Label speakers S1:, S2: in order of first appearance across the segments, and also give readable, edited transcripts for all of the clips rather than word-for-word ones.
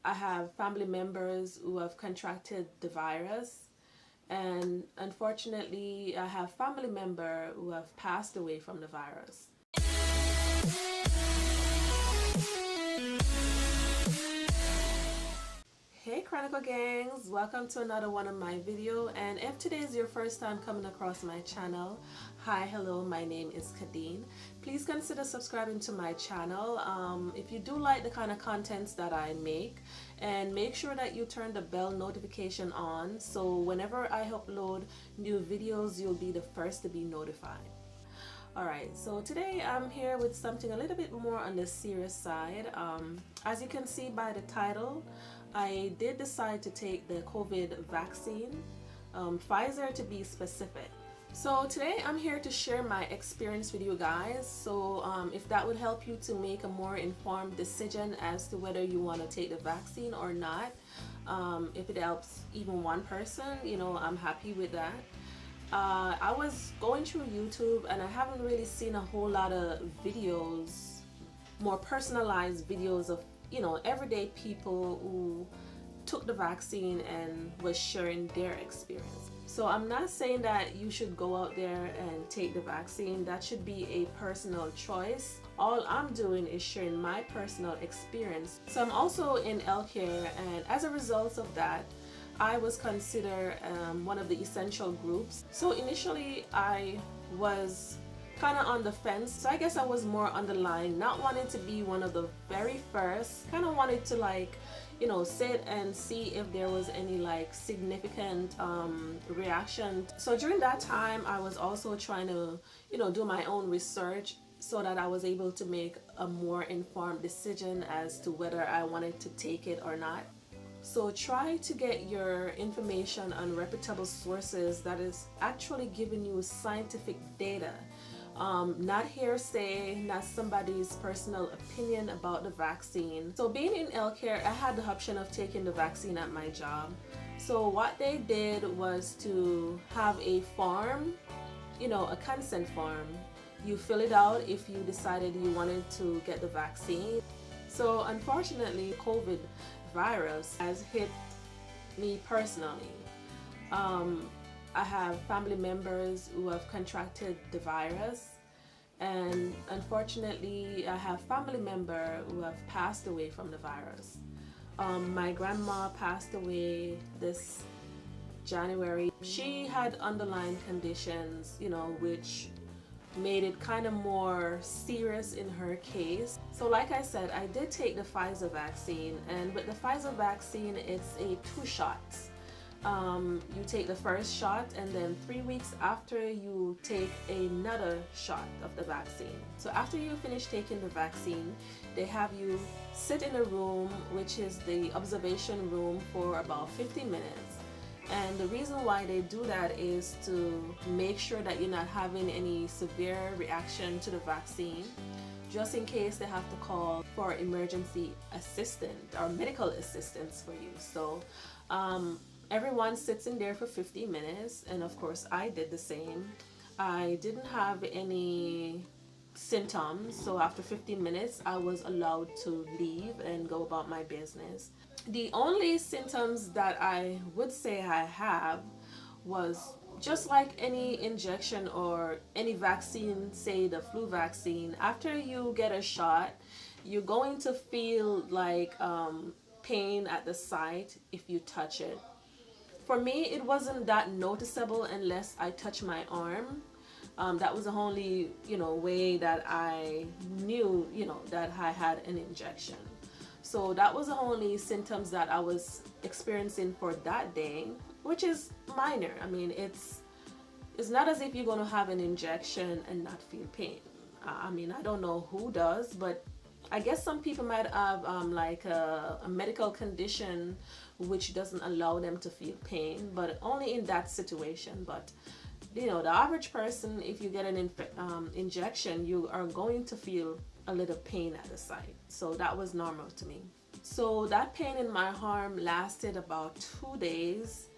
S1: I have family members who have contracted the virus, and unfortunately, I have family members who have passed away from the virus. Hey Chronicle Gangs, welcome to another one of my video, and if today is your first time coming across my channel, hi, hello, my name is Kadeen. Please consider subscribing to my channel if you do like the kind of contents that I make, and make sure that you turn the bell notification on so whenever I upload new videos, you'll be the first to be notified. Alright, so today I'm here with something a little bit more on the serious side. As you can see by the title, I did decide to take the COVID vaccine, Pfizer to be specific. So today I'm here to share my experience with you guys. So if that would help you to make a more informed decision as to whether you want to take the vaccine or not, if it helps even one person, you know, I'm happy with that. I was going through YouTube and I haven't really seen a whole lot of videos, more personalized videos of, you know, everyday people who took the vaccine and was sharing their experience. So I'm not saying that you should go out there and take the vaccine. That should be a personal choice. All I'm doing is sharing my personal experience. So I'm also in healthcare, and as a result of that, I was considered one of the essential groups. So initially I was kind of on the fence. So I guess I was more on the line, not wanting to be one of the very first. Kind of wanted to, like, you know, sit and see if there was any like significant reaction. So during that time I was also trying to, you know, do my own research so that I was able to make a more informed decision as to whether I wanted to take it or not. So try to get your information on reputable sources that is actually giving you scientific data, not hearsay, not somebody's personal opinion about the vaccine. So being in healthcare, I had the option of taking the vaccine at my job. So what they did was to have a form, you know, a consent form. You fill it out if you decided you wanted to get the vaccine. So unfortunately, COVID virus has hit me personally. I have family members who have contracted the virus, and unfortunately I have family members who have passed away from the virus. My grandma passed away this January. She had underlying conditions, you know, which made it kind of more serious in her case. So like I said, I did take the Pfizer vaccine, and with the Pfizer vaccine it's a 2 shots. You take the first shot and then 3 weeks after you take another shot of the vaccine. So after you finish taking the vaccine, they have you sit in a room, which is the observation room, for about 50 minutes. And the reason why they do that is to make sure that you're not having any severe reaction to the vaccine, just in case they have to call for emergency assistance or medical assistance for you. So everyone sits in there for 50 minutes, and of course I did the same. I didn't have any symptoms, so after 15 minutes I was allowed to leave and go about my business. The only symptoms that I would say I have was just like any injection or any vaccine, say the flu vaccine. After you get a shot, you're going to feel like pain at the site if you touch it. For me, it wasn't that noticeable unless I touch my arm. That was the only, you know, way that I knew, you know, that I had an injection. So that was the only symptoms that I was experiencing for that day, which is minor. I mean, it's not as if you're going to have an injection and not feel pain. I mean, I don't know who does, but I guess some people might have like a medical condition which doesn't allow them to feel pain, but only in that situation. But you know, the average person, if you get an injection, you are going to feel a little pain at the site. So that was normal to me. So that pain in my arm lasted about 2 days,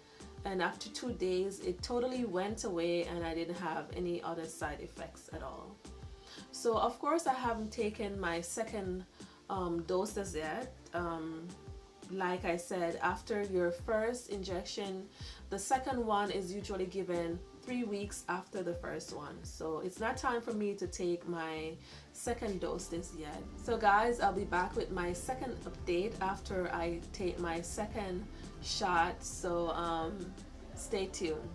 S1: and after 2 days it totally went away and I didn't have any other side effects at all. So of course I haven't taken my second dose as yet. like I said, after your first injection, the second one is usually given 3 weeks after the first one. So it's not time for me to take my second dose this yet. So guys, I'll be back with my second update after I take my second shot. So stay tuned.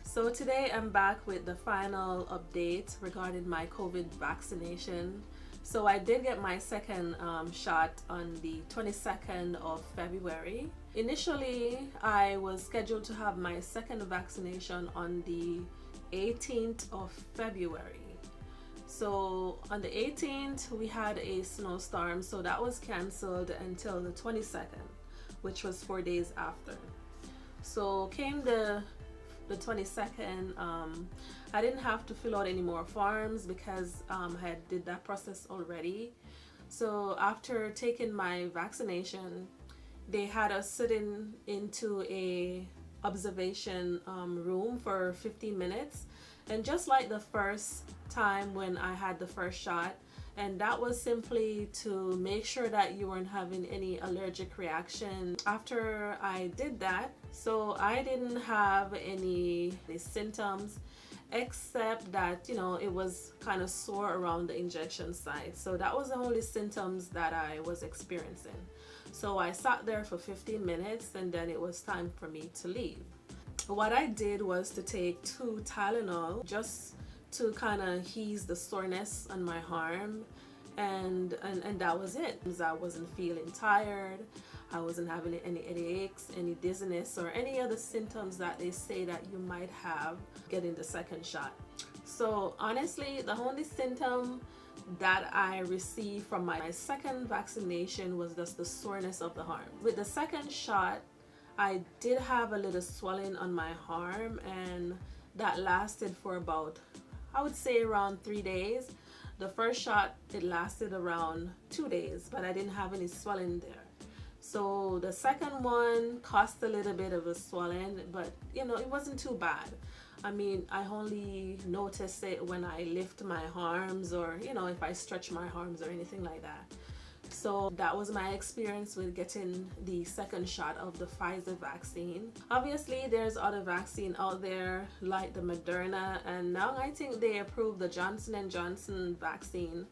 S1: So today I'm back with the final update regarding my COVID vaccination. So I did get my second shot on the 22nd of February. Initially, I was scheduled to have my second vaccination on the 18th of February. So on the 18th, we had a snowstorm, so that was canceled until the 22nd, which was 4 days after. So came the 22nd, I didn't have to fill out any more forms because I had did that process already. So after taking my vaccination, they had us sitting into a observation room for 15 minutes, and just like the first time when I had the first shot, and that was simply to make sure that you weren't having any allergic reaction. After I did that, so I didn't have any symptoms except that, you know, it was kind of sore around the injection site. So that was the only symptoms that I was experiencing. So I sat there for 15 minutes and then it was time for me to leave. What I did was to take 2 Tylenol just to kind of ease the soreness on my arm, and that was it. I wasn't feeling tired, I wasn't having any headaches, any dizziness, or any other symptoms that they say that you might have getting the second shot. So honestly, the only symptom that I received from my second vaccination was just the soreness of the arm. With the second shot, I did have a little swelling on my arm, and that lasted for about, I would say, around 3 days. The first shot, it lasted around 2 days, but I didn't have any swelling there. So the second one caused a little bit of a swelling, but you know, it wasn't too bad. I mean, I only notice it when I lift my arms, or you know, if I stretch my arms or anything like that. So that was my experience with getting the second shot of the Pfizer vaccine. Obviously, there's other vaccine out there like the Moderna, and now I think they approved the Johnson & Johnson vaccine.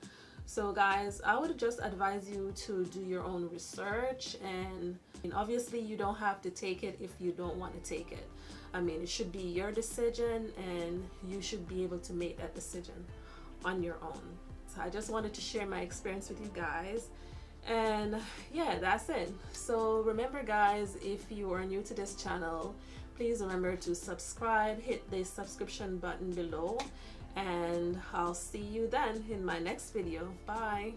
S1: So guys, I would just advise you to do your own research, and obviously you don't have to take it if you don't want to take it. I mean, it should be your decision and you should be able to make that decision on your own. So I just wanted to share my experience with you guys, and yeah, that's it. So remember guys, if you are new to this channel, please remember to subscribe, hit the subscription button below, and I'll see you then in my next video. Bye.